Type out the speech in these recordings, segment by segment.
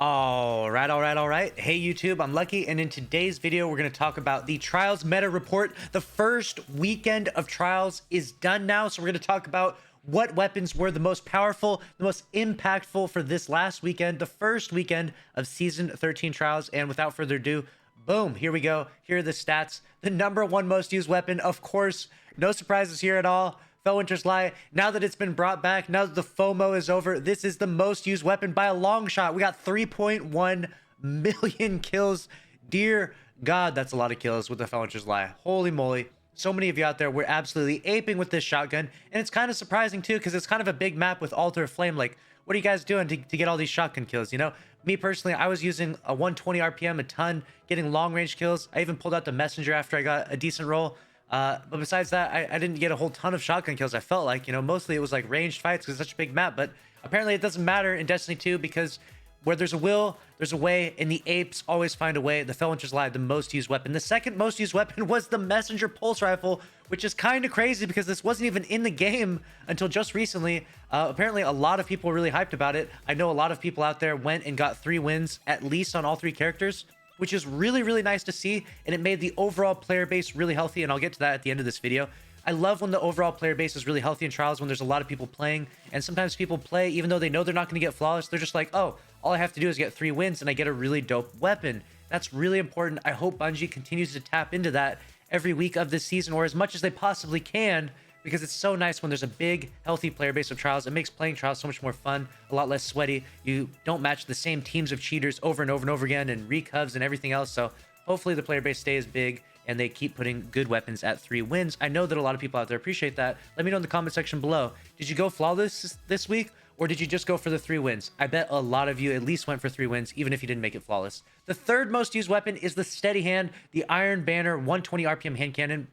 All right. Hey YouTube, I'm Lucky, and in today's video, we're going to talk about the Trials meta report. The first weekend of Trials is done now, so we're going to talk about what weapons were the most powerful, the most impactful for this last weekend, the first weekend of Season 13 Trials. And without further ado, boom, here we go. Here are the stats. The number one most used weapon, of course, no surprises here at all. Felwinter's Lie. Now that it's been brought back, now that the FOMO is over, this is the most used weapon by a long shot. We got 3.1 million kills. Dear God, that's a lot of kills with the Felwinter's Lie. Holy moly. So many of you out there were absolutely aping with this shotgun. And it's kind of surprising too, because it's kind of a big map with Altar of Flame. Like, what are you guys doing to get all these shotgun kills? You know, me personally, I was using a 120 RPM a ton, getting long range kills. I even pulled out the Messenger after I got a decent roll. But besides that, I didn't get a whole ton of shotgun kills. I felt like, you know, mostly it was like ranged fights because it's such a big map. But apparently it doesn't matter in Destiny 2 because where there's a will, there's a way, and the apes always find a way. The Felwinter's Lie, the most used weapon. The second most used weapon was the Messenger Pulse Rifle, which is kind of crazy because this wasn't even in the game until just recently. Apparently a lot of people were really hyped about it. I know a lot of people out there went and got 3 wins, at least on all 3 characters, which is really, really nice to see. And it made the overall player base really healthy. And I'll get to that at the end of this video. I love when the overall player base is really healthy in Trials, when there's a lot of people playing. And sometimes people play, even though they know they're not going to get flawless, they're just like, oh, all I have to do is get 3 wins and I get a really dope weapon. That's really important. I hope Bungie continues to tap into that every week of this season, or as much as they possibly can, because it's so nice when there's a big, healthy player base of Trials. It makes playing Trials so much more fun, a lot less sweaty. You don't match the same teams of cheaters over and over and over again, and recovs and everything else. So hopefully the player base stays big and they keep putting good weapons at 3 wins. I know that a lot of people out there appreciate that. Let me know in the comment section below. Did you go flawless this week, or did you just go for the 3 wins? I bet a lot of you at least went for 3 wins, even if you didn't make it flawless. The third most used weapon is the Steady Hand, the Iron Banner 120 RPM hand cannon.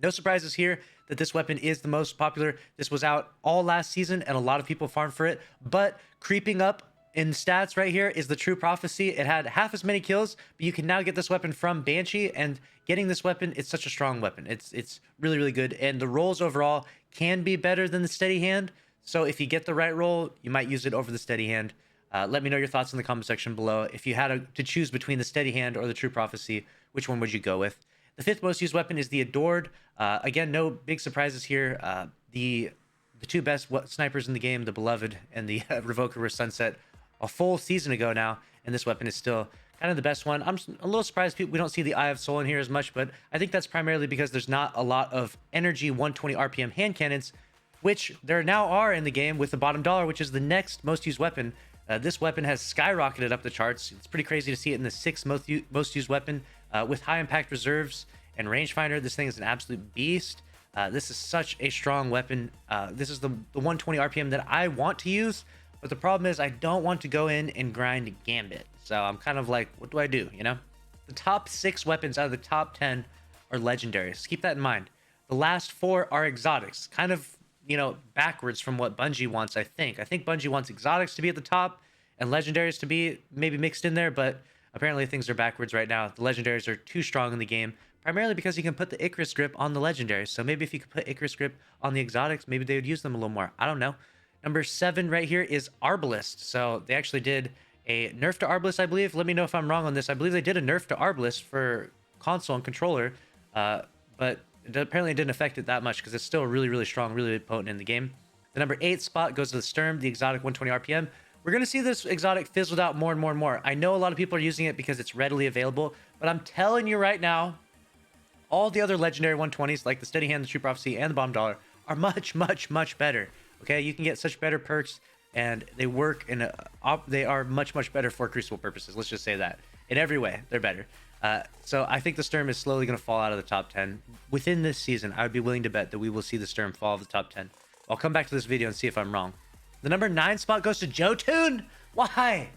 No surprises here that this weapon is the most popular. This was out all last season and a lot of people farmed for it, but creeping up in stats right here is the True Prophecy. It had half as many kills, but you can now get this weapon from Banshee, and getting this weapon, it's such a strong weapon. It's really, really good, and the rolls overall can be better than the Steady Hand. So if you get the right roll, you might use it over the Steady Hand. Let me know your thoughts in the comment section below. If you had to choose between the Steady Hand or the True Prophecy, which one would you go with? The 5th most used weapon is the Adored. Again, no big surprises here. The 2 best snipers in the game, the Beloved and the Revoker, were sunset a full season ago now, and this weapon is still kind of the best one. I'm a little surprised we don't see the Eye of Soul in here as much, but I think that's primarily because there's not a lot of energy 120 RPM hand cannons, which there now are in the game with the Bottom Dollar, which is the next most used weapon. This weapon has skyrocketed up the charts. It's pretty crazy to see it in the 6th most used weapon with high impact reserves and rangefinder. This thing is an absolute beast. This is such a strong weapon. This is the 120 RPM that I want to use, but the problem is I don't want to go in and grind Gambit. So I'm kind of like, what do I do, you know? The top 6 weapons out of the top 10 are legendaries. Keep that in mind. The last 4 are exotics, kind of, you know, backwards from what Bungie wants, I think. I think Bungie wants exotics to be at the top and legendaries to be maybe mixed in there, but apparently things are backwards right now. The legendaries are too strong in the game, primarily because you can put the Icarus grip on the legendaries. So maybe if you could put Icarus grip on the exotics, maybe they would use them a little more. I don't know. Number 7 right here is Arbalest. So they actually did a nerf to Arbalest, I believe. Let me know if I'm wrong on this. I believe they did a nerf to Arbalest for console and controller, but apparently it didn't affect it that much because it's still really, really strong, really potent in the game. The number 8 spot goes to the Sturm, the exotic 120 RPM. We're going to see this exotic fizzled out more and more and more. I know a lot of people are using it because it's readily available, but I'm telling you right now, all the other legendary 120s, like the Steady Hand, the True Prophecy, and the Bomb Dollar, are much, much, much better. Okay, you can get such better perks, and they work in they are much, much better for Crucible purposes. Let's just say that. In every way, they're better. So I think the Sturm is slowly going to fall out of the top 10. Within this season, I would be willing to bet that we will see the Sturm fall out of the top 10. I'll come back to this video and see if I'm wrong. The number 9 spot goes to Jotun. Why?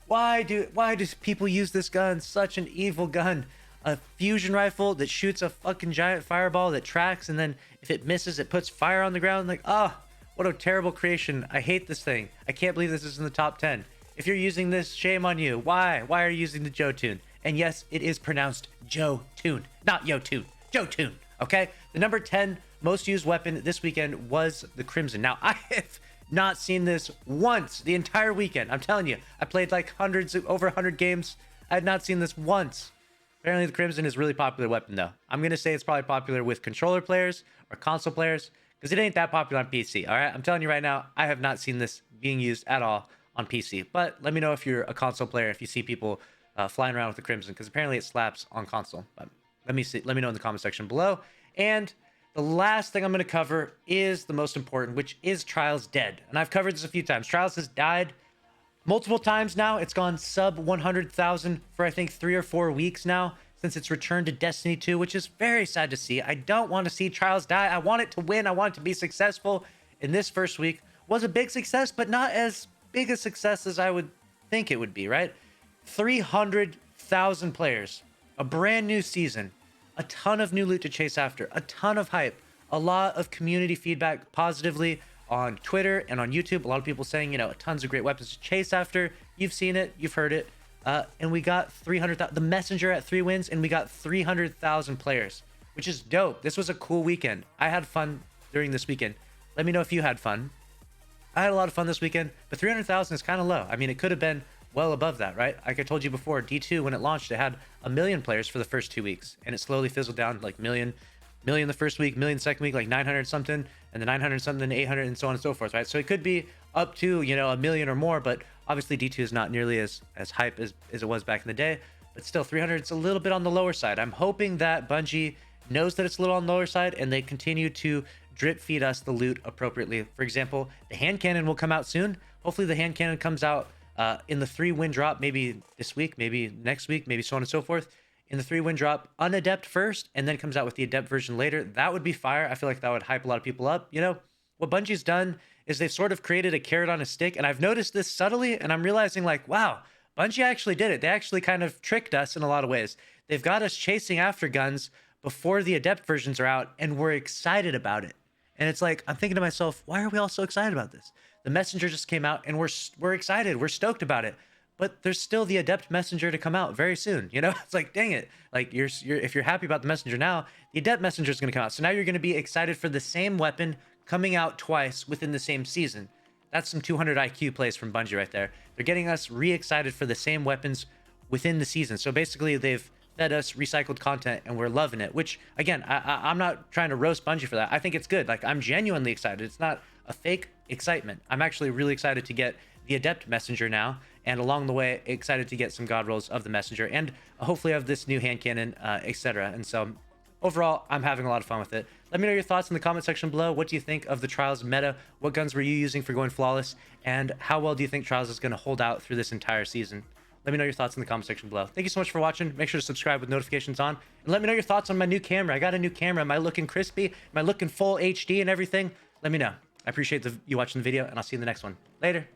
Why do people use this gun? Such an evil gun. A fusion rifle that shoots a fucking giant fireball that tracks, and then if it misses, it puts fire on the ground. Like, oh, what a terrible creation. I hate this thing. I can't believe this is in the top 10. If you're using this, shame on you. Why? Why are you using the Jotun? And yes, it is pronounced Jotun, not Yotun. Jotun, okay? The number 10 most used weapon this weekend was the Crimson. Now, I have not seen this once the entire weekend. I'm telling you, I played like over 100 games. I had not seen this once. Apparently the Crimson is a really popular weapon though. I'm going to say it's probably popular with controller players or console players because it ain't that popular on PC. All right. I'm telling you right now, I have not seen this being used at all on PC, but let me know if you're a console player, if you see people flying around with the Crimson, because apparently it slaps on console. But let me know in the comment section below. And the last thing I'm going to cover is the most important, which is Trials dead. And I've covered this a few times. Trials has died multiple times now. It's gone sub 100,000 for I think 3 or 4 weeks now since it's returned to Destiny 2, which is very sad to see. I don't want to see Trials die. I want it to win. I want it to be successful. In this first week was a big success, but not as big a success as I would think it would be, right? 300,000 players, a brand new season, a ton of new loot to chase after, a ton of hype, a lot of community feedback positively on Twitter and on YouTube. A lot of people saying, you know, tons of great weapons to chase after. You've seen it, you've heard it. And we got 300,000, the Messenger at 3 wins, and we got 300,000 players, which is dope. This was a cool weekend. I had fun during this weekend. Let me know if you had fun. I had a lot of fun this weekend, but 300,000 is kind of low. I mean, it could have been well above that, right? Like I told you before, D2, when it launched, it had 1 million players for the first 2 weeks, and it slowly fizzled down like million the first week, million the second week, like 900 something, and then 900 something, 800, and so on and so forth, right? So it could be up to, you know, 1 million or more, but obviously D2 is not nearly as hype as it was back in the day, but still 300, it's a little bit on the lower side. I'm hoping that Bungie knows that it's a little on the lower side and they continue to drip feed us the loot appropriately. For example, the hand cannon will come out soon. Hopefully the hand cannon comes out in the 3-win drop, maybe this week, maybe next week, maybe so on and so forth. In the 3-win drop, unadept first, and then comes out with the adept version later. That would be fire. I feel like that would hype a lot of people up. You know, what Bungie's done is they've sort of created a carrot on a stick, and I've noticed this subtly, and I'm realizing like, wow, Bungie actually did it. They actually kind of tricked us in a lot of ways. They've got us chasing after guns before the adept versions are out, and we're excited about it. And it's like, I'm thinking to myself, why are we all so excited about this? The Messenger just came out, and we're excited. We're stoked about it. But there's still the adept messenger to come out very soon. You know, it's like, dang it. Like if you're happy about the messenger now, the adept messenger is going to come out. So now you're going to be excited for the same weapon coming out twice within the same season. That's some 200 IQ plays from Bungie right there. They're getting us re-excited for the same weapons within the season. So basically they've fed us recycled content and we're loving it, which again, I'm not trying to roast Bungie for that. I think it's good. Like I'm genuinely excited. It's not a fake excitement. I'm actually really excited to get the adept messenger now, and along the way excited to get some god rolls of the messenger and hopefully of this new hand cannon, etc. And so overall I'm having a lot of fun with it. Let me know your thoughts in the comment section below. What do you think of the Trials meta? What guns were you using for going flawless, and how well do you think Trials is going to hold out through this entire season? Let me know your thoughts in the comment section below. Thank you so much for watching. Make sure to subscribe with notifications on, and let me know your thoughts on my new camera. I got a new camera. Am I looking crispy? Am I looking full HD and everything? Let me know. I appreciate you watching the video, and I'll see you in the next one. Later.